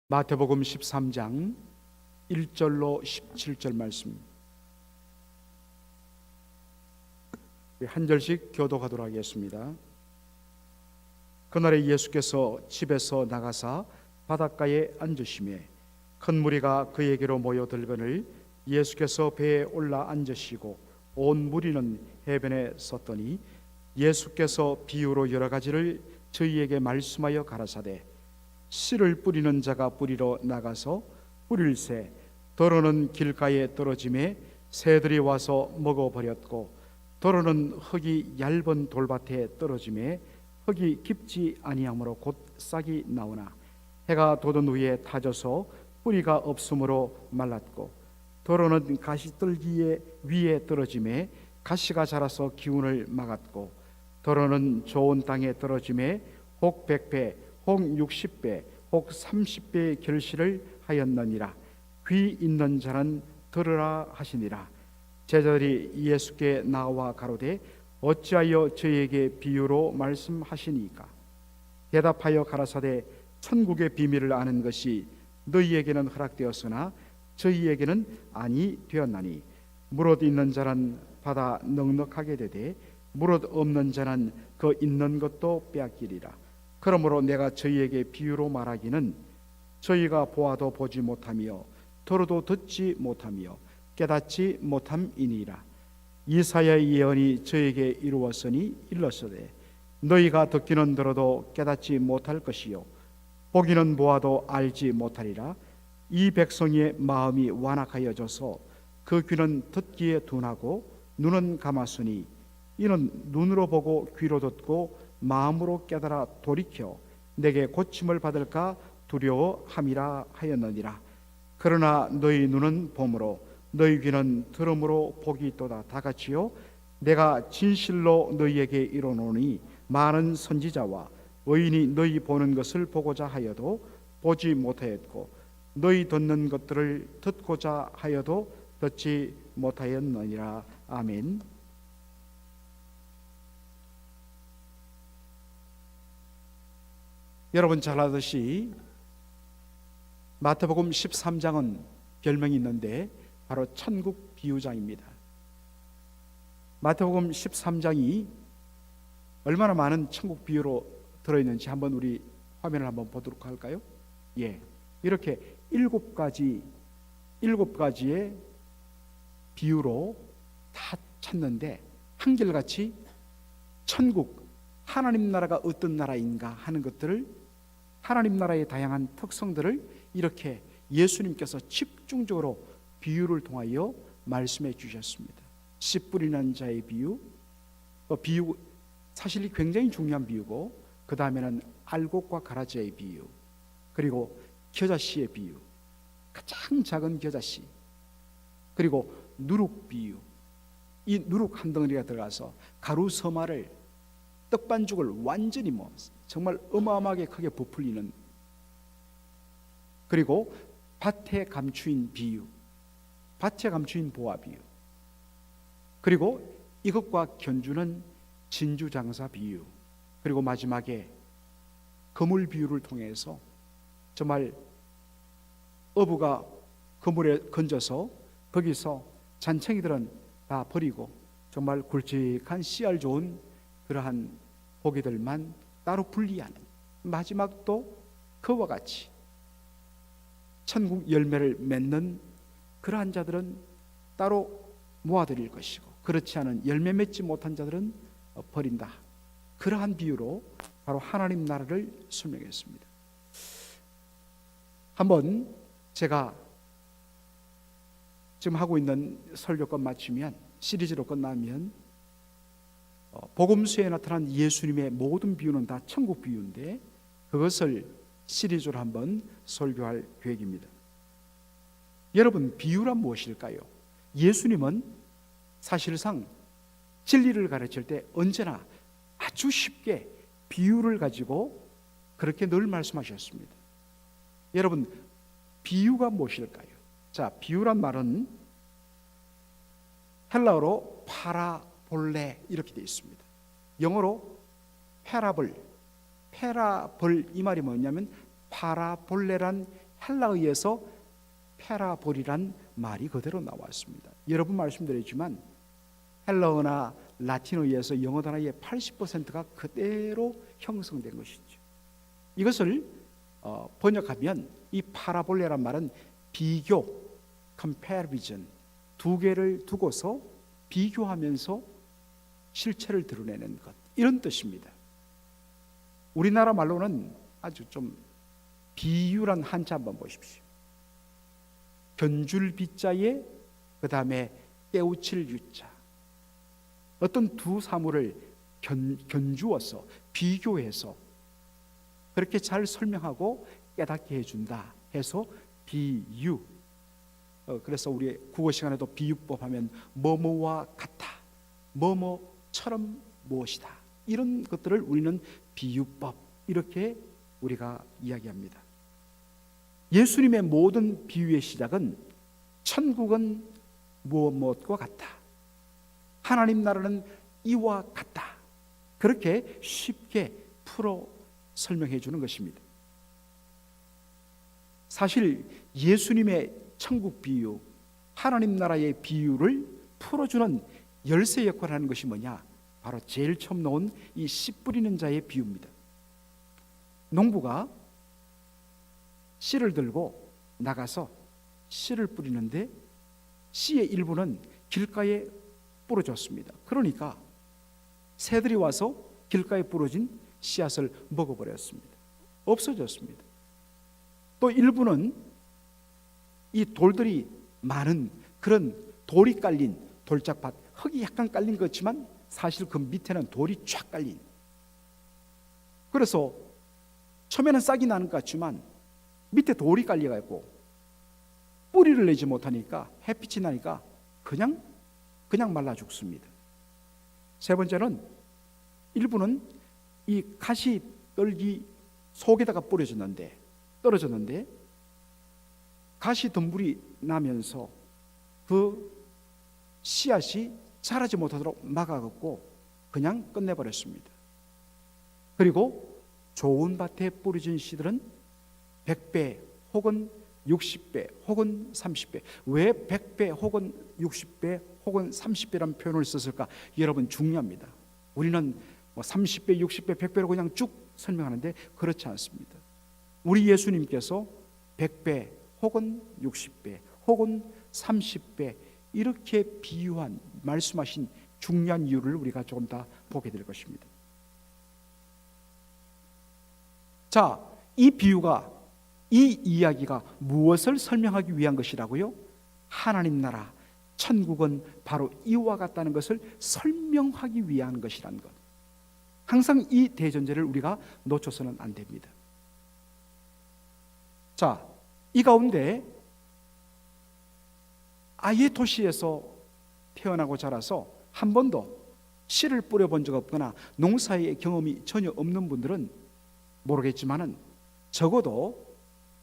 마태복음 13장 1절로 17절 말씀, 한 절씩 교독하도록 하겠습니다. 그날에 예수께서 집에서 나가사 바닷가에 앉으시매 큰 무리가 그에게로 모여들거늘 예수께서 배에 올라 앉으시고 온 무리는 해변에 섰더니 예수께서 비유로 여러 가지를 저희에게 말씀하여 가라사대, 씨를 뿌리는 자가 뿌리러 나가서 뿌릴새 더러는 길가에 떨어짐에 새들이 와서 먹어버렸고, 더러는 흙이 얇은 돌밭에 떨어짐에 흙이 깊지 아니하므로 곧 싹이 나오나 해가 돋은 후에 타져서 뿌리가 없으므로 말랐고, 더러는 가시떨기 위에 떨어짐에 가시가 자라서 기운을 막았고, 더러는 좋은 땅에 떨어짐에 혹 100배 혹 60배 혹 30배의 결실을 하였느니라. 귀 있는 자는 들으라 하시니라. 제자들이 예수께 나와 가로되 어찌하여 저희에게 비유로 말씀하시니까? 대답하여 가라사대, 천국의 비밀을 아는 것이 너희에게는 허락되었으나 저희에게는 아니 되었나니, 무릇 있는 자는 받아 넉넉하게 되되 무릇 없는 자는 그 있는 것도 빼앗기리라. 그러므로 내가 저희에게 비유로 말하기는 저희가 보아도 보지 못하며 들어도 듣지 못하며 깨닫지 못함이니라. 이사야의 예언이 저에게 이루었으니 일렀으되 너희가 듣기는 들어도 깨닫지 못할 것이요 보기는 보아도 알지 못하리라. 이 백성의 마음이 완악하여져서 그 귀는 듣기에 둔하고 눈은 감았으니 이는 눈으로 보고 귀로 듣고 마음으로 깨달아 돌이켜 내게 고침을 받을까 두려워함이라 하였느니라. 그러나 너희 눈은 봄으로 너희 귀는 들음으로 복이 있도다. 다같이요 내가 진실로 너희에게 이르노니 많은 선지자와 의인이 너희 보는 것을 보고자 하여도 보지 못하였고 너희 듣는 것들을 듣고자 하여도 듣지 못하였느니라. 아멘. 여러분 잘 아듯이 마태복음 13장은 별명이 있는데 바로 천국 비유장입니다. 마태복음 13장이 얼마나 많은 천국 비유로 들어있는지 한번 우리 화면을 한번 보도록 할까요? 예, 이렇게 7가지의 비유로 다 찾는데 한결같이 천국, 하나님 나라가 어떤 나라인가 하는 것들을, 하나님 나라의 다양한 특성들을 이렇게 예수님께서 집중적으로 비유를 통하여 말씀해 주셨습니다. 씨 뿌리는 자의 비유, 비유 사실 굉장히 중요한 비유고, 그 다음에는 알곡과 가라지의 비유, 그리고 겨자씨의 비유, 가장 작은 겨자씨, 그리고 누룩 비유. 이 누룩 한 덩어리가 들어가서 가루 서마를, 떡반죽을 완전히 정말 어마어마하게 크게 부풀리는, 그리고 밭에 감추인 비유, 밭에 감추인 보화 비유, 그리고 이것과 견주는 진주장사 비유, 그리고 마지막에 그물 비유를 통해서 정말 어부가 그물에 건져서 거기서 잔챙이들은 다 버리고 정말 굵직한 씨알 좋은 그러한 고기들만 따로 분리하는, 마지막도 그와 같이 천국 열매를 맺는 그러한 자들은 따로 모아드릴 것이고, 그렇지 않은 열매 맺지 못한 자들은 버린다. 그러한 비유로 바로 하나님 나라를 설명했습니다. 한번 제가 지금 하고 있는 설교가 마치면, 시리즈로 끝나면 복음서에 나타난 예수님의 모든 비유는 다 천국 비유인데 그것을 시리즈로 한번 설교할 계획입니다. 여러분, 비유란 무엇일까요? 예수님은 사실상 진리를 가르칠 때 언제나 아주 쉽게 비유를 가지고 그렇게 늘 말씀하셨습니다. 여러분, 비유가 무엇일까요? 자, 비유란 말은 헬라어로 파라볼레 이렇게 되어 있습니다. 영어로 패라블 이 말이 뭐냐면 파라볼레란 헬라어에서 페라보리란 말이 그대로 나왔습니다. 여러분 말씀드렸지만 헬라어나 라틴어에서 영어 단어의 80%가 그대로 형성된 것이죠. 이것을 번역하면 이 파라볼레란 말은 비교, comparison, 두 개를 두고서 비교하면서 실체를 드러내는 것, 이런 뜻입니다. 우리나라 말로는 아주 좀 비유란 한자 한번 보십시오. 견줄 비자에 그 다음에 깨우칠 유자, 어떤 두 사물을 견주어서 비교해서 그렇게 잘 설명하고 깨닫게 해준다 해서 비유. 그래서 우리 국어 시간에도 비유법 하면 뭐뭐와 같아, 뭐뭐처럼 무엇이다, 이런 것들을 우리는 비유법 이렇게 우리가 이야기합니다. 예수님의 모든 비유의 시작은 천국은 무엇과 같다, 하나님 나라는 이와 같다, 그렇게 쉽게 풀어 설명해 주는 것입니다. 사실 예수님의 천국 비유, 하나님 나라의 비유를 풀어주는 열쇠 역할을 하는 것이 뭐냐? 바로 제일 처음 나온 이 씨 뿌리는 자의 비유입니다. 농부가 씨를 들고 나가서 씨를 뿌리는데 씨의 일부는 길가에 뿌려졌습니다. 그러니까 새들이 와서 길가에 뿌려진 씨앗을 먹어버렸습니다. 없어졌습니다. 또 일부는 이 돌들이 많은 그런 돌이 깔린 돌짝밭, 흙이 약간 깔린 것 같지만 사실 그 밑에는 돌이 쫙 깔린, 그래서 처음에는 싹이 나는 것 같지만 밑에 돌이 깔려가지고 뿌리를 내지 못하니까 햇빛이 나니까 그냥 말라 죽습니다. 세 번째는 일부는 이 가시 떨기 속에다가 떨어졌는데 가시 덤불이 나면서 그 씨앗이 자라지 못하도록 막아갖고 그냥 끝내버렸습니다. 그리고 좋은 밭에 뿌려진 씨들은 100배 혹은 60배 혹은 30배. 왜 100배 혹은 60배 혹은 30배라는 표현을 썼을까? 여러분 중요합니다. 우리는 30배, 60배, 100배로 그냥 쭉 설명하는데 그렇지 않습니다. 우리 예수님께서 100배 혹은 60배 혹은 30배 이렇게 비유한, 말씀하신 중요한 이유를 우리가 조금 더 보게 될 것입니다. 자, 이 비유가, 이 이야기가 무엇을 설명하기 위한 것이라고요? 하나님 나라, 천국은 바로 이와 같다는 것을 설명하기 위한 것이라는 것. 항상 이 대전제를 우리가 놓쳐서는 안 됩니다. 자, 이 가운데 아예 도시에서 태어나고 자라서 한 번도 씨를 뿌려본 적 없거나 농사의 경험이 전혀 없는 분들은 모르겠지만은 적어도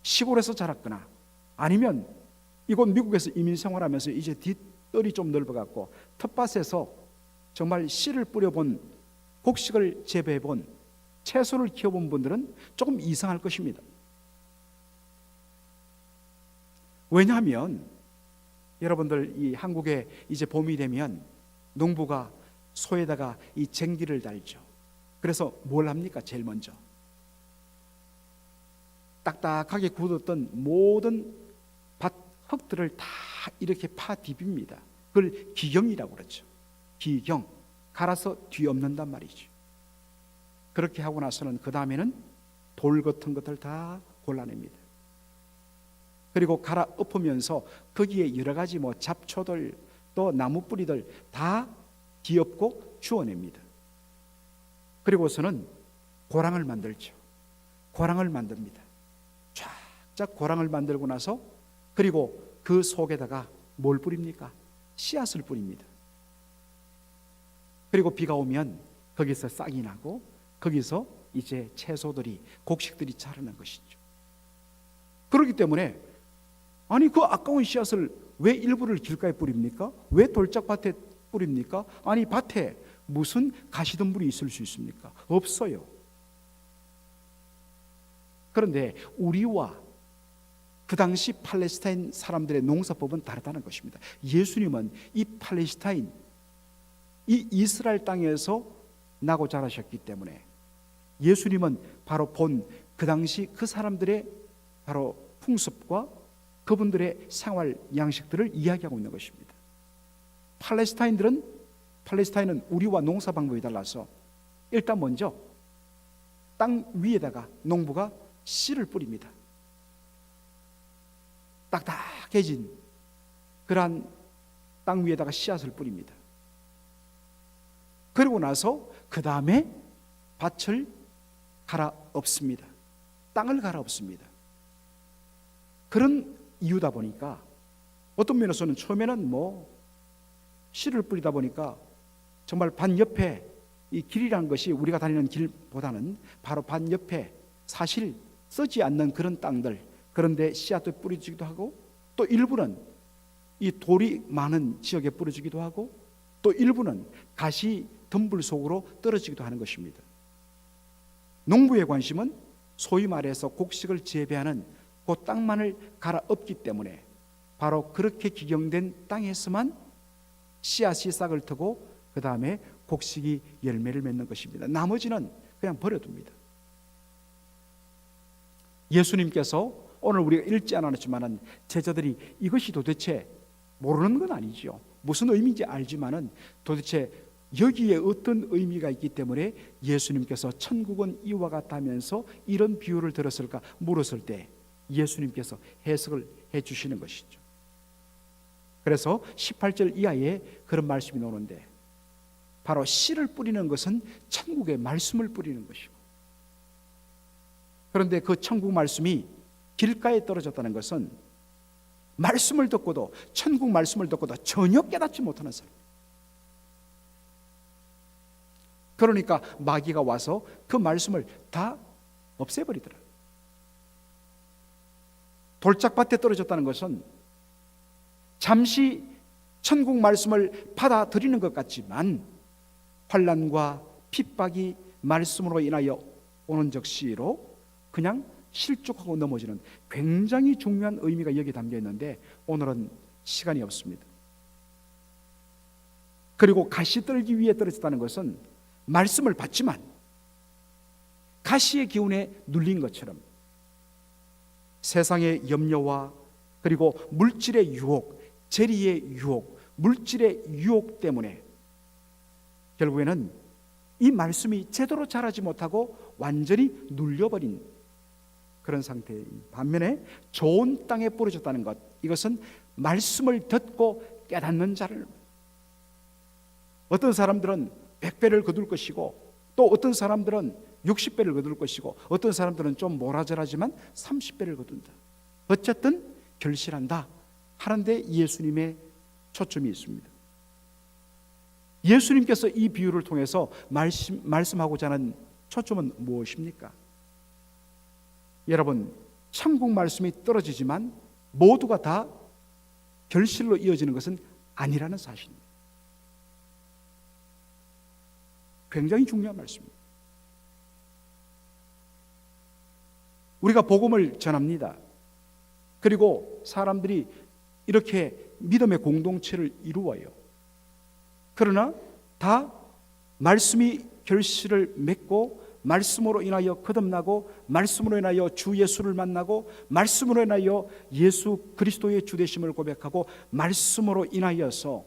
시골에서 자랐거나 아니면 이곳 미국에서 이민 생활하면서 이제 뒷뜰이 좀 넓어갖고 텃밭에서 정말 씨를 뿌려본, 곡식을 재배해본, 채소를 키워본 분들은 조금 이상할 것입니다. 왜냐하면 여러분들 이 한국에 이제 봄이 되면 농부가 소에다가 이 쟁기를 달죠. 그래서 뭘 합니까? 제일 먼저 딱딱하게 굳었던 모든 밭 흙들을 다 이렇게 파 디빕니다. 그걸 기경이라고 그러죠. 기경, 갈아서 뒤엎는단 말이죠. 그렇게 하고 나서는 그 다음에는 돌 같은 것들 다 골라냅니다. 그리고 갈아 엎으면서 거기에 여러 가지 잡초들 또 나무 뿌리들 다 뒤엎고 주워냅니다. 그리고서는 고랑을 만들죠. 고랑을 만듭니다. 쫙쫙 고랑을 만들고 나서 그리고 그 속에다가 뭘 뿌립니까? 씨앗을 뿌립니다. 그리고 비가 오면 거기서 싹이 나고 거기서 이제 채소들이, 곡식들이 자라는 것이죠. 그렇기 때문에 아니 그 아까운 씨앗을 왜 일부를 길가에 뿌립니까? 왜 돌짝밭에 뿌립니까? 아니 밭에 무슨 가시덤불이 있을 수 있습니까? 없어요. 그런데 우리와 그 당시 팔레스타인 사람들의 농사법은 다르다는 것입니다. 예수님은 이 팔레스타인, 이 이스라엘 땅에서 나고 자라셨기 때문에 예수님은 바로 본 그 당시 그 사람들의 바로 풍습과 그분들의 생활 양식들을 이야기하고 있는 것입니다. 팔레스타인은 우리와 농사 방법이 달라서 일단 먼저 땅 위에다가 농부가 씨를 뿌립니다. 딱딱해진 그러한 땅 위에다가 씨앗을 뿌립니다. 그리고 나서 그 다음에 밭을 갈아엎습니다. 땅을 갈아엎습니다. 그런 이유다 보니까 어떤 면에서는 처음에는 씨를 뿌리다 보니까 정말 반 옆에 이 길이라는 것이 우리가 다니는 길보다는 바로 반 옆에 사실 쓰지 않는 그런 땅들, 그런데 씨앗도 뿌려주기도 하고, 또 일부는 이 돌이 많은 지역에 뿌려주기도 하고, 또 일부는 가시 덤불 속으로 떨어지기도 하는 것입니다. 농부의 관심은 소위 말해서 곡식을 재배하는 그 땅만을 갈아엎기 때문에 바로 그렇게 기경된 땅에서만 씨앗이 싹을 트고 그 다음에 곡식이 열매를 맺는 것입니다. 나머지는 그냥 버려둡니다. 예수님께서 오늘 우리가 읽지 않았지만 제자들이 이것이 도대체 모르는 건 아니죠. 무슨 의미인지 알지만은 도대체 여기에 어떤 의미가 있기 때문에 예수님께서 천국은 이와 같다면서 이런 비유를 들었을까 물었을 때 예수님께서 해석을 해주시는 것이죠. 그래서 18절 이하에 그런 말씀이 나오는데 바로 씨를 뿌리는 것은 천국의 말씀을 뿌리는 것이고, 그런데 그 천국 말씀이 길가에 떨어졌다는 것은 말씀을 듣고도, 천국 말씀을 듣고도 전혀 깨닫지 못하는 사람, 그러니까 마귀가 와서 그 말씀을 다 없애버리더라. 돌짝밭에 떨어졌다는 것은 잠시 천국 말씀을 받아들이는 것 같지만 환난과 핍박이 말씀으로 인하여 오는 적시로 그냥 실족하고 넘어지는 굉장히 중요한 의미가 여기 담겨 있는데 오늘은 시간이 없습니다. 그리고 가시떨기 위에 떨어졌다는 것은 말씀을 받지만 가시의 기운에 눌린 것처럼 세상의 염려와 그리고 물질의 유혹, 재리의 유혹, 물질의 유혹 때문에 결국에는 이 말씀이 제대로 자라지 못하고 완전히 눌려버린 그런 상태인 반면에 좋은 땅에 뿌려졌다는 것, 이것은 말씀을 듣고 깨닫는 자를, 어떤 사람들은 100배를 거둘 것이고 또 어떤 사람들은 60배를 거둘 것이고 어떤 사람들은 좀 모라절하지만 30배를 거둔다. 어쨌든 결실한다 하는데 예수님의 초점이 있습니다. 예수님께서 이 비유를 통해서 말씀하고자 하는 초점은 무엇입니까? 여러분, 천국 말씀이 떨어지지만 모두가 다 결실로 이어지는 것은 아니라는 사실입니다. 굉장히 중요한 말씀입니다. 우리가 복음을 전합니다. 그리고 사람들이 이렇게 믿음의 공동체를 이루어요. 그러나 다 말씀이 결실을 맺고 말씀으로 인하여 거듭나고 말씀으로 인하여 주 예수를 만나고 말씀으로 인하여 예수 그리스도의 주되심을 고백하고 말씀으로 인하여서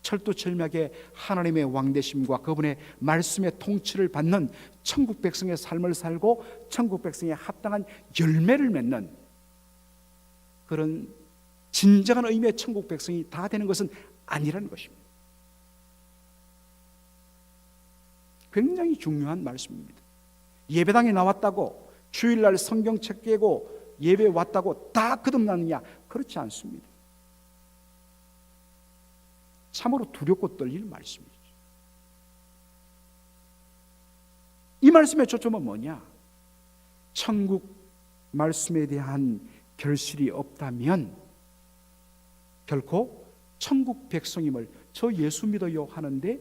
철두철미하게 하나님의 왕되심과 그분의 말씀의 통치를 받는 천국 백성의 삶을 살고 천국 백성에 합당한 열매를 맺는 그런 진정한 의미의 천국 백성이 다 되는 것은 아니라는 것입니다. 굉장히 중요한 말씀입니다. 예배당에 나왔다고 주일날 성경책 깨고 예배 왔다고 다 거듭나느냐? 그렇지 않습니다. 참으로 두렵고 떨릴 말씀이죠. 이 말씀의 초점은 뭐냐? 천국 말씀에 대한 결실이 없다면 결코 천국 백성임을, 저 예수 믿어요 하는데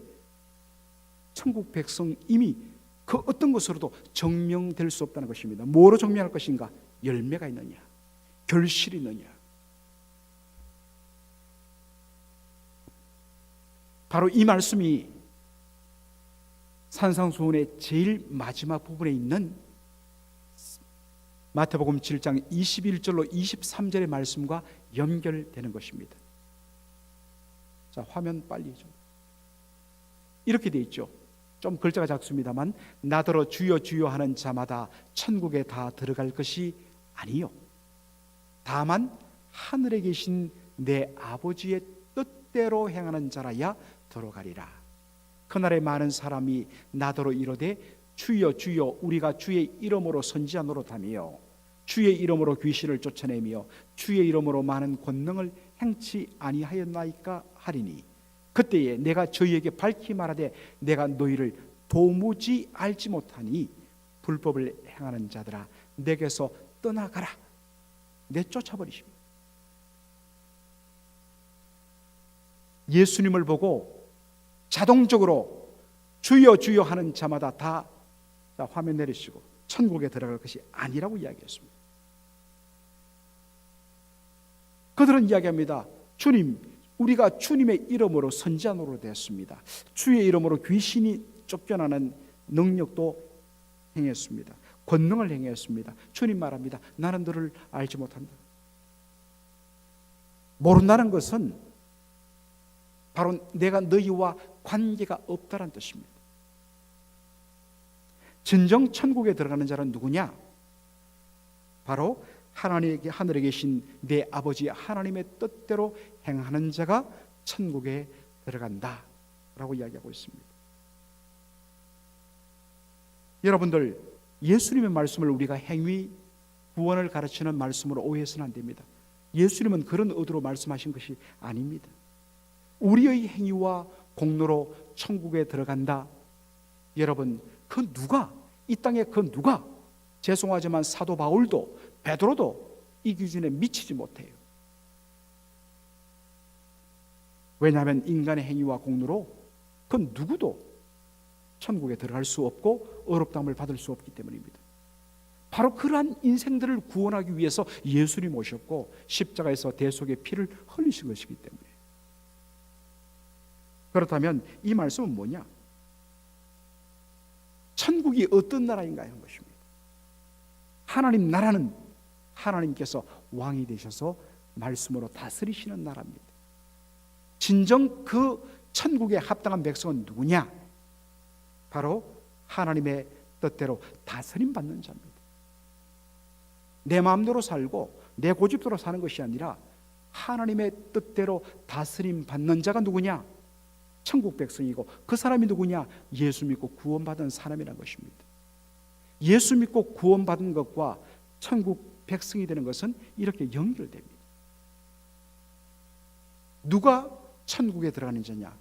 천국 백성임이 그 어떤 것으로도 증명될 수 없다는 것입니다. 뭐로 증명할 것인가? 열매가 있느냐? 결실이 있느냐? 바로 이 말씀이 산상수훈의 제일 마지막 부분에 있는 마태복음 7장 21절로 23절의 말씀과 연결되는 것입니다. 자, 화면 빨리 좀. 이렇게 돼 있죠. 좀 글자가 작습니다만, 나더러 주여 주여 하는 자마다 천국에 다 들어갈 것이 아니요, 다만 하늘에 계신 내 아버지의 뜻대로 행하는 자라야 들어가리라. 그날에 많은 사람이 나더러 이르되 주여 주여 우리가 주의 이름으로 선지자 노릇하며 주의 이름으로 귀신을 쫓아내며 주의 이름으로 많은 권능을 행치 아니하였나이까 하리니, 그때에 내가 저희에게 밝히 말하되 내가 너희를 도무지 알지 못하니 불법을 행하는 자들아 내게서 떠나가라. 내쫓아버리십니다. 예수님을 보고 자동적으로 주여 주여 하는 자마다 다, 자, 화면 내리시고, 천국에 들어갈 것이 아니라고 이야기했습니다. 그들은 이야기합니다. 주님, 우리가 주님의 이름으로 선지자 노릇했습니다. 주의 이름으로 귀신이 쫓겨나는 능력도 행했습니다. 권능을 행했습니다. 주님 말합니다. 나는 너를 알지 못한다. 모른다는 것은 바로 내가 너희와 관계가 없다는 뜻입니다. 진정 천국에 들어가는 자는 누구냐? 바로 하늘에 계신 내 아버지 하나님의 뜻대로 행하는 자가 천국에 들어간다 라고 이야기하고 있습니다. 여러분들, 예수님의 말씀을 우리가 행위 구원을 가르치는 말씀으로 오해해서는 안 됩니다. 예수님은 그런 의도로 말씀하신 것이 아닙니다. 우리의 행위와 공로로 천국에 들어간다. 여러분, 그 누가, 이 땅에 그 누가, 죄송하지만 사도 바울도 베드로도 이 기준에 미치지 못해요. 왜냐하면 인간의 행위와 공로로 그 누구도 천국에 들어갈 수 없고 의롭다함을 받을 수 없기 때문입니다. 바로 그러한 인생들을 구원하기 위해서 예수님 오셨고 십자가에서 대속의 피를 흘리신 것이기 때문에. 그렇다면 이 말씀은 뭐냐? 천국이 어떤 나라인가 하는 것입니다. 하나님 나라는 하나님께서 왕이 되셔서 말씀으로 다스리시는 나라입니다. 진정 그 천국에 합당한 백성은 누구냐? 바로 하나님의 뜻대로 다스림 받는 자입니다. 내 마음대로 살고 내 고집대로 사는 것이 아니라 하나님의 뜻대로 다스림 받는 자가 누구냐? 천국 백성이고, 그 사람이 누구냐? 예수 믿고 구원받은 사람이라는 것입니다. 예수 믿고 구원받은 것과 천국 백성이 되는 것은 이렇게 연결됩니다. 누가 천국에 들어가는 자냐?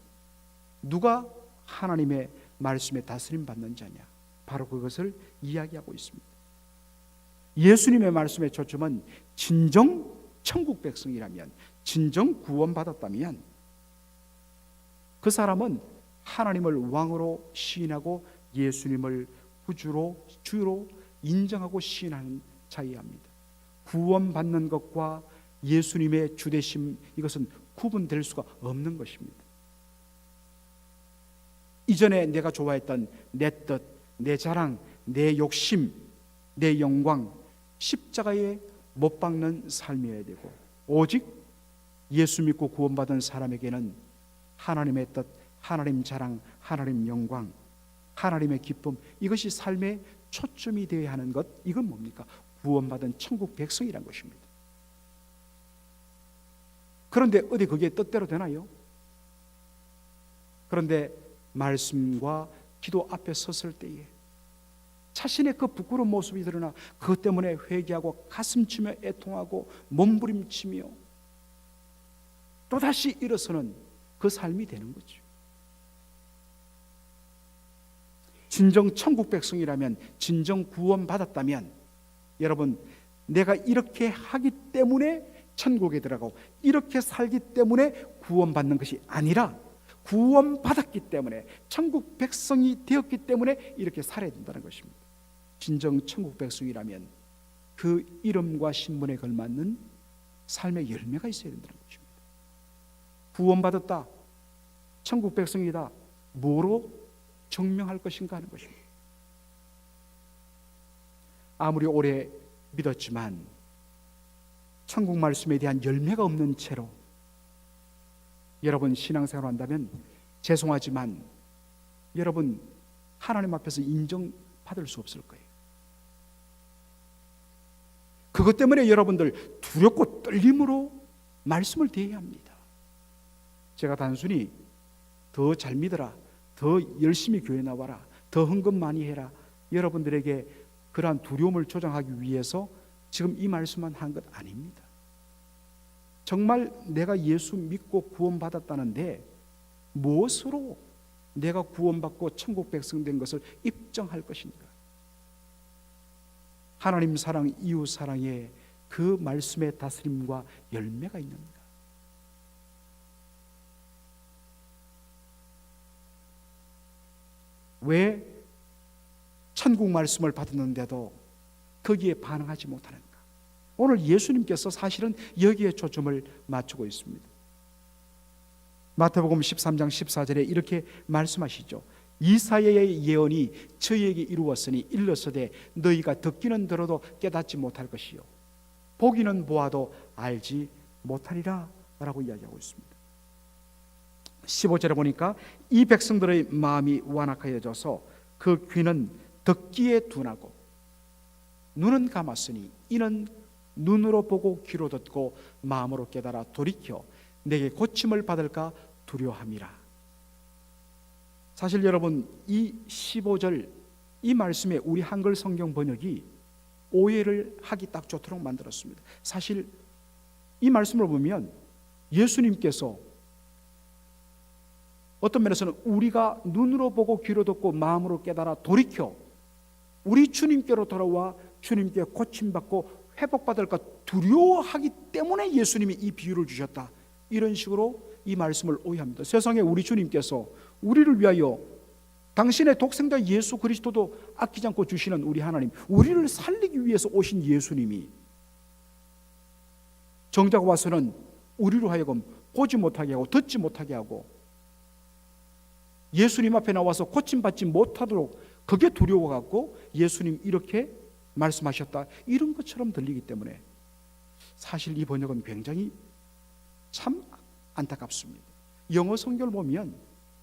누가 하나님의 말씀에 다스림 받는 자냐? 바로 그것을 이야기하고 있습니다. 예수님의 말씀의 초점은 진정 천국 백성이라면, 진정 구원받았다면 그 사람은 하나님을 왕으로 시인하고 예수님을 주로 인정하고 시인하는 자여야 합니다. 구원받는 것과 예수님의 주되심, 이것은 구분될 수가 없는 것입니다. 이전에 내가 좋아했던 내 뜻, 내 자랑, 내 욕심, 내 영광, 십자가에 못 박는 삶이어야 되고, 오직 예수 믿고 구원받은 사람에게는 하나님의 뜻, 하나님 자랑, 하나님 영광, 하나님의 기쁨, 이것이 삶의 초점이 되어야 하는 것. 이건 뭡니까? 구원받은 천국 백성이란 것입니다. 그런데 어디 그게 뜻대로 되나요? 그런데 말씀과 기도 앞에 섰을 때에 자신의 그 부끄러운 모습이 드러나 그것 때문에 회개하고 가슴치며 애통하고 몸부림치며 또다시 일어서는 그 삶이 되는 거죠. 진정 천국 백성이라면, 진정 구원받았다면, 여러분, 내가 이렇게 하기 때문에 천국에 들어가고 이렇게 살기 때문에 구원받는 것이 아니라 구원받았기 때문에, 천국 백성이 되었기 때문에 이렇게 살아야 된다는 것입니다. 진정 천국 백성이라면 그 이름과 신분에 걸맞는 삶의 열매가 있어야 된다는 것입니다. 구원받았다, 천국 백성이다, 뭐로 증명할 것인가 하는 것입니다. 아무리 오래 믿었지만 천국 말씀에 대한 열매가 없는 채로 여러분 신앙생활을 한다면 죄송하지만 여러분 하나님 앞에서 인정받을 수 없을 거예요. 그것 때문에 여러분들 두렵고 떨림으로 말씀을 대해야 합니다. 제가 단순히 더 잘 믿어라, 더 열심히 교회 나와라, 더 헌금 많이 해라, 여러분들에게 그러한 두려움을 조장하기 위해서 지금 이 말씀만 한 것 아닙니다. 정말 내가 예수 믿고 구원받았다는데 무엇으로 내가 구원받고 천국 백성 된 것을 입증할 것인가? 하나님 사랑, 이웃 사랑에 그 말씀의 다스림과 열매가 있는가? 왜 천국 말씀을 받았는데도 거기에 반응하지 못하는가? 오늘 예수님께서 사실은 여기에 초점을 맞추고 있습니다. 마태복음 13장 14절에 이렇게 말씀하시죠. 이사야의 예언이 저희에게 이루었으니 일렀으되 너희가 듣기는 들어도 깨닫지 못할 것이요 보기는 보아도 알지 못하리라 라고 이야기하고 있습니다. 15절에 보니까 이 백성들의 마음이 완악하여져서 그 귀는 듣기에 둔하고 눈은 감았으니 이는 눈으로 보고 귀로 듣고 마음으로 깨달아 돌이켜 내게 고침을 받을까 두려워함이라. 사실 여러분 이 15절 이 말씀에 우리 한글 성경 번역이 오해를 하기 딱 좋도록 만들었습니다. 사실 이 말씀을 보면 예수님께서 어떤 면에서는 우리가 눈으로 보고 귀로 듣고 마음으로 깨달아 돌이켜 우리 주님께로 돌아와 주님께 고침받고 회복받을까 두려워하기 때문에 예수님이 이 비유를 주셨다, 이런 식으로 이 말씀을 오해합니다. 세상에 우리 주님께서 우리를 위하여 당신의 독생자 예수 그리스도도 아끼지 않고 주시는 우리 하나님, 우리를 살리기 위해서 오신 예수님이 정작 와서는 우리로 하여금 보지 못하게 하고 듣지 못하게 하고 예수님 앞에 나와서 고침받지 못하도록, 그게 두려워갖고 예수님 이렇게 말씀하셨다, 이런 것처럼 들리기 때문에 사실 이 번역은 굉장히 참 안타깝습니다. 영어 성경을 보면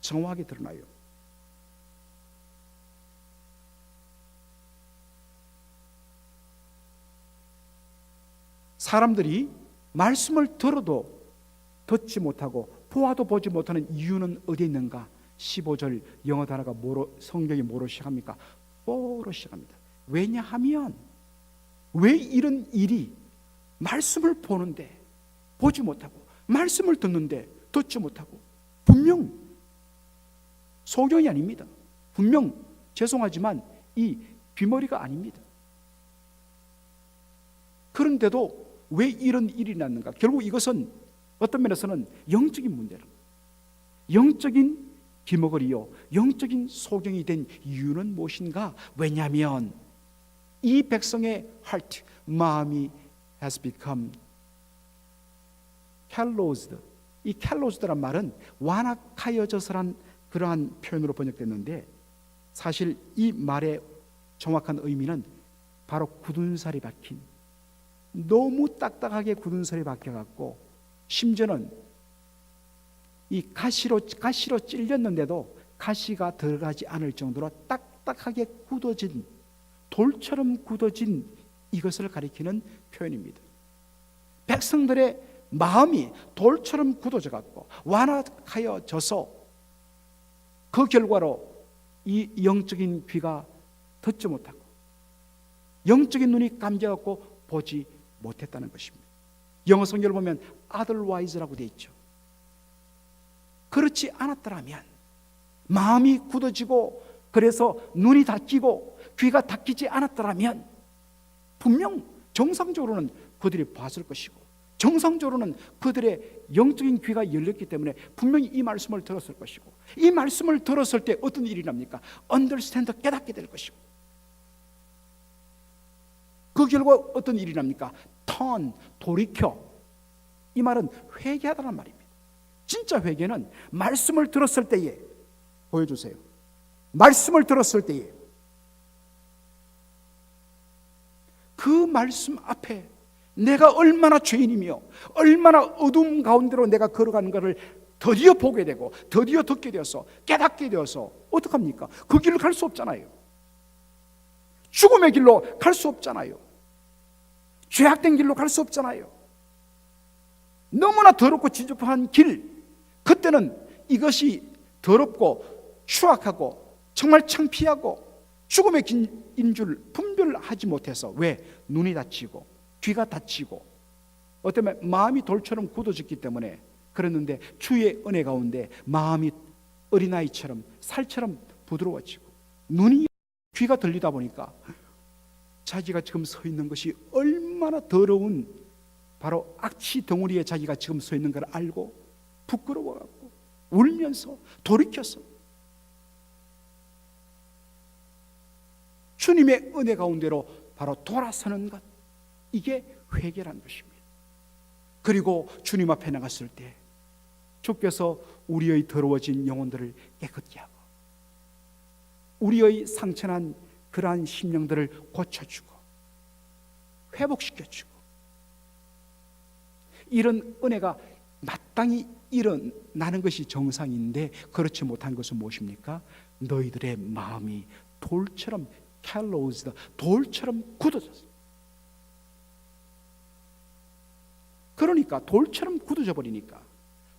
정확하게 드러나요. 사람들이 말씀을 들어도 듣지 못하고 보아도 보지 못하는 이유는 어디에 있는가? 15절 영어 단어가 뭐로, 성경이 뭐로 시작합니까? for로 시작합니다. 왜냐하면, 왜 이런 일이 말씀을 보는데 보지 못하고 말씀을 듣는데 듣지 못하고, 분명 소경이 아닙니다. 분명 죄송하지만 이 귀머리가 아닙니다. 그런데도 왜 이런 일이 났는가? 결국 이것은 어떤 면에서는 영적인 문제라. 영적인 귀머거리요, 영적인 소경이 된 이유는 무엇인가? 왜냐하면 이 백성의 heart, 마음이 has become calloused. 이 calloused란 말은 완악하여져서란 그러한 표현으로 번역됐는데, 사실 이 말의 정확한 의미는 바로 굳은 살이 박힌, 너무 딱딱하게 굳은 살이 박혀갖고 심지어는 이 가시로 찔렸는데도 가시가 들어가지 않을 정도로 딱딱하게 굳어진, 돌처럼 굳어진 이것을 가리키는 표현입니다. 백성들의 마음이 돌처럼 굳어져 갖고 완악하여져서 그 결과로 이 영적인 귀가 듣지 못하고 영적인 눈이 감겨 갖고 보지 못했다는 것입니다. 영어 성경을 보면 otherwise라고 되어 있죠. 그렇지 않았더라면, 마음이 굳어지고 그래서 눈이 닫히고 귀가 닫히지 않았더라면 분명 정상적으로는 그들이 봤을 것이고 정상적으로는 그들의 영적인 귀가 열렸기 때문에 분명히 이 말씀을 들었을 것이고, 이 말씀을 들었을 때 어떤 일이 납니까? understand, 깨닫게 될 것이고, 그 결과 어떤 일이 납니까? 돌이켜. 이 말은 회개하다는 말입니다. 진짜 회개는 말씀을 들었을 때에, 보여주세요. 말씀을 들었을 때에 그 말씀 앞에 내가 얼마나 죄인이며 얼마나 어둠 가운데로 내가 걸어가는 것을 드디어 보게 되고 드디어 듣게 되어서 깨닫게 되어서 어떡합니까? 그 길을 갈 수 없잖아요. 죽음의 길로 갈 수 없잖아요. 죄악된 길로 갈 수 없잖아요. 너무나 더럽고 지저분한 길, 그때는 이것이 더럽고 추악하고 정말 창피하고 죽음의 길인 줄 분별하지 못해서, 왜? 눈이 다치고 귀가 다치고 어쩌면 마음이 돌처럼 굳어졌기 때문에 그랬는데, 주의 은혜 가운데 마음이 어린아이처럼 살처럼 부드러워지고 눈이, 귀가 들리다 보니까 자기가 지금 서 있는 것이 얼마나 더러운, 바로 악취 덩어리에 자기가 지금 서 있는 걸 알고 부끄러워갖고 울면서 돌이켰어. 주님의 은혜 가운데로 바로 돌아서는 것, 이게 회개라는 것입니다. 그리고 주님 앞에 나갔을 때 주께서 우리의 더러워진 영혼들을 깨끗게 하고 우리의 상처난 그러한 심령들을 고쳐주고 회복시켜주고, 이런 은혜가 마땅히 일어나는 것이 정상인데, 그렇지 못한 것은 무엇입니까? 너희들의 마음이 돌처럼 calloused, 돌처럼 굳어졌어. 그러니까 돌처럼 굳어져 버리니까,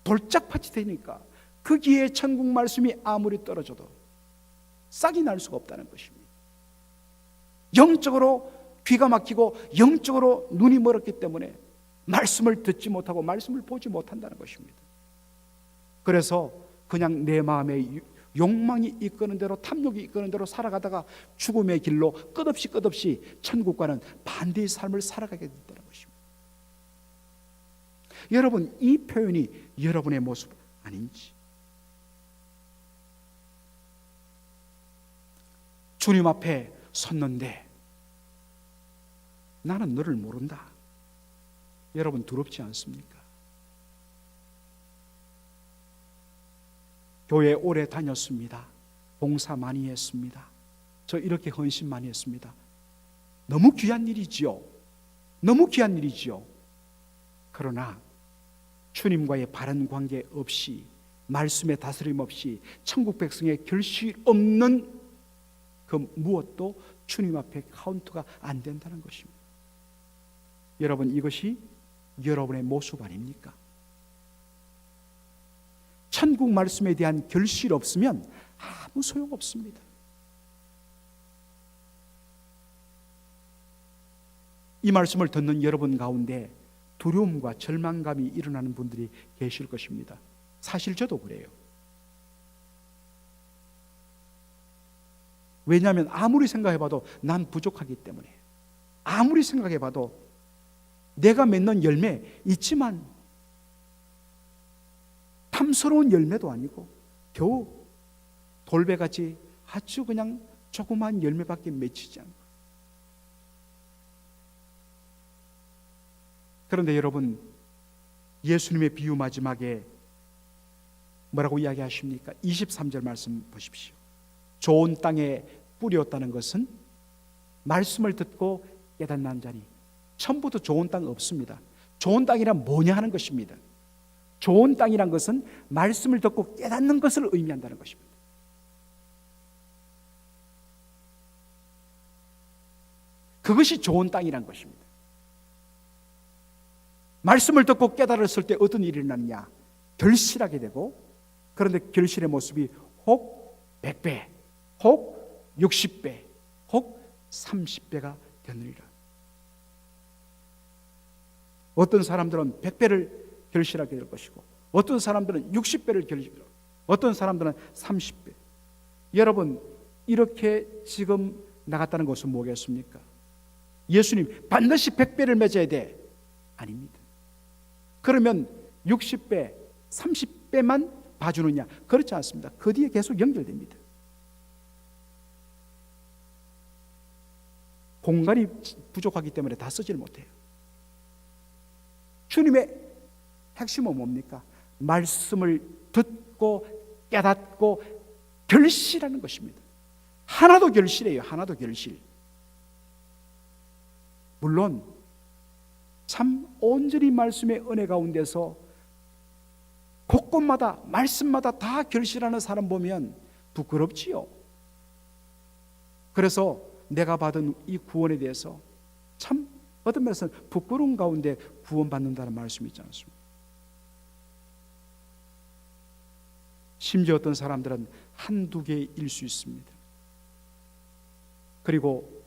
돌짝밭이 되니까 거기에 천국 말씀이 아무리 떨어져도 싹이 날 수가 없다는 것입니다. 영적으로 귀가 막히고 영적으로 눈이 멀었기 때문에 말씀을 듣지 못하고 말씀을 보지 못한다는 것입니다. 그래서 그냥 내 마음의 욕망이 이끄는 대로, 탐욕이 이끄는 대로 살아가다가 죽음의 길로 끝없이 천국과는 반대의 삶을 살아가게 된다는 것입니다. 여러분, 이 표현이 여러분의 모습 아닌지? 주님 앞에 섰는데 나는 너를 모른다. 여러분, 두렵지 않습니까? 교회 오래 다녔습니다. 봉사 많이 했습니다. 저 이렇게 헌신 많이 했습니다. 너무 귀한 일이지요. 너무 귀한 일이지요. 그러나 주님과의 바른 관계 없이, 말씀의 다스림 없이, 천국 백성의 결실 없는 그 무엇도 주님 앞에 카운트가 안 된다는 것입니다. 여러분, 이것이 여러분의 모습 아닙니까? 천국 말씀에 대한 결실 없으면 아무 소용 없습니다. 이 말씀을 듣는 여러분 가운데 두려움과 절망감이 일어나는 분들이 계실 것입니다. 사실 저도 그래요. 왜냐하면 아무리 생각해봐도 난 부족하기 때문에, 아무리 생각해봐도 내가 맺는 열매 있지만 탐스러운 열매도 아니고 겨우 돌배같이 아주 그냥 조그만 열매밖에 맺히지 않고. 그런데 여러분, 예수님의 비유 마지막에 뭐라고 이야기하십니까? 23절 말씀 보십시오. 좋은 땅에 뿌렸다는 것은 말씀을 듣고 깨닫는 자니, 처음부터 좋은 땅 없습니다. 좋은 땅이란 뭐냐 하는 것입니다. 좋은 땅이란 것은 말씀을 듣고 깨닫는 것을 의미한다는 것입니다. 그것이 좋은 땅이란 것입니다. 말씀을 듣고 깨달았을 때 어떤 일이 일어나느냐? 결실하게 되고, 그런데 결실의 모습이 혹 100배, 혹 60배, 혹 30배가 되느니라. 어떤 사람들은 100배를 결실하게 될 것이고, 어떤 사람들은 60배를 결실하고, 어떤 사람들은 30배. 여러분, 이렇게 지금 나갔다는 것은 뭐겠습니까? 예수님 반드시 100배를 맺어야 돼? 아닙니다. 그러면 60배, 30배만 봐주느냐? 그렇지 않습니다. 그 뒤에 계속 연결됩니다. 공간이 부족하기 때문에 다 쓰지를 못해요. 주님의 핵심은 뭡니까? 말씀을 듣고 깨닫고 결실하는 것입니다. 하나도 결실이에요. 하나도 결실. 물론 참 온전히 말씀의 은혜 가운데서 곳곳마다 말씀마다 다 결실하는 사람 보면 부끄럽지요. 그래서 내가 받은 이 구원에 대해서 참 어떤 면에서는 부끄러운 가운데 구원받는다는 말씀이 있지 않습니까? 심지어 어떤 사람들은 한두 개일 수 있습니다. 그리고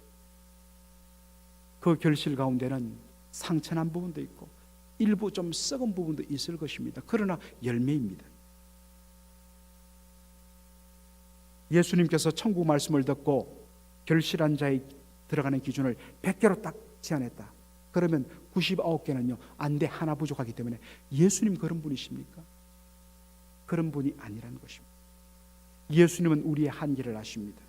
그 결실 가운데는 상처난 부분도 있고 일부 좀 썩은 부분도 있을 것입니다. 그러나 열매입니다. 예수님께서 천국 말씀을 듣고 결실한 자에 들어가는 기준을 100개로 딱 제한했다. 그러면 99개는요 안 돼, 하나 부족하기 때문에. 예수님 그런 분이십니까? 그런 분이 아니라는 것입니다. 예수님은 우리의 한계를 아십니다.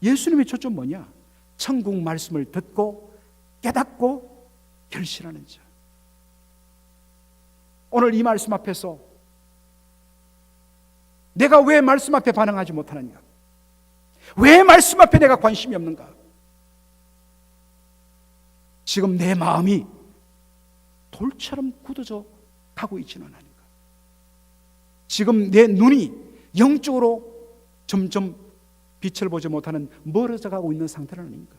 예수님의 초점 뭐냐? 천국 말씀을 듣고 깨닫고 결실하는 자. 오늘 이 말씀 앞에서 내가 왜 말씀 앞에 반응하지 못하는가? 왜 말씀 앞에 내가 관심이 없는가? 지금 내 마음이 돌처럼 굳어져 가고 있지는 않은가? 지금 내 눈이 영적으로 점점 빛을 보지 못하는 멀어져 가고 있는 상태는 아닌가?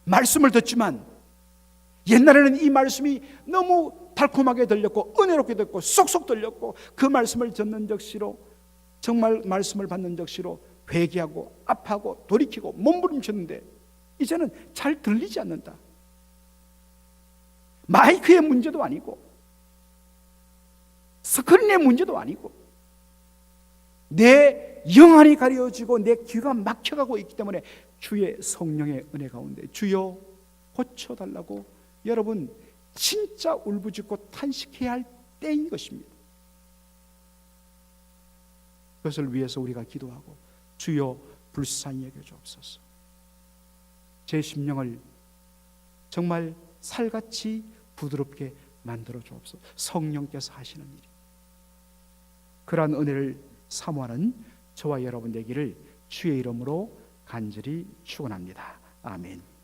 말씀을 듣지만 옛날에는 이 말씀이 너무 달콤하게 들렸고 은혜롭게 듣고 쏙쏙 들렸고 그 말씀을 듣는 적시로 정말 말씀을 받는 적시로 회개하고 아파하고 돌이키고 몸부림쳤는데 이제는 잘 들리지 않는다. 마이크의 문제도 아니고 스크린의 문제도 아니고 내 영안이 가려지고 내 귀가 막혀가고 있기 때문에 주의 성령의 은혜 가운데 주여 고쳐달라고 여러분 진짜 울부짖고 탄식해야 할 때인 것입니다. 그것을 위해서 우리가 기도하고 주여 불쌍히 여겨주옵소서. 제 심령을 정말 살같이 부드럽게 만들어 주옵소서. 성령께서 하시는 일이 그러한 은혜를 사모하는 저와 여러분 되기를 주의 이름으로 간절히 축원합니다. 아멘.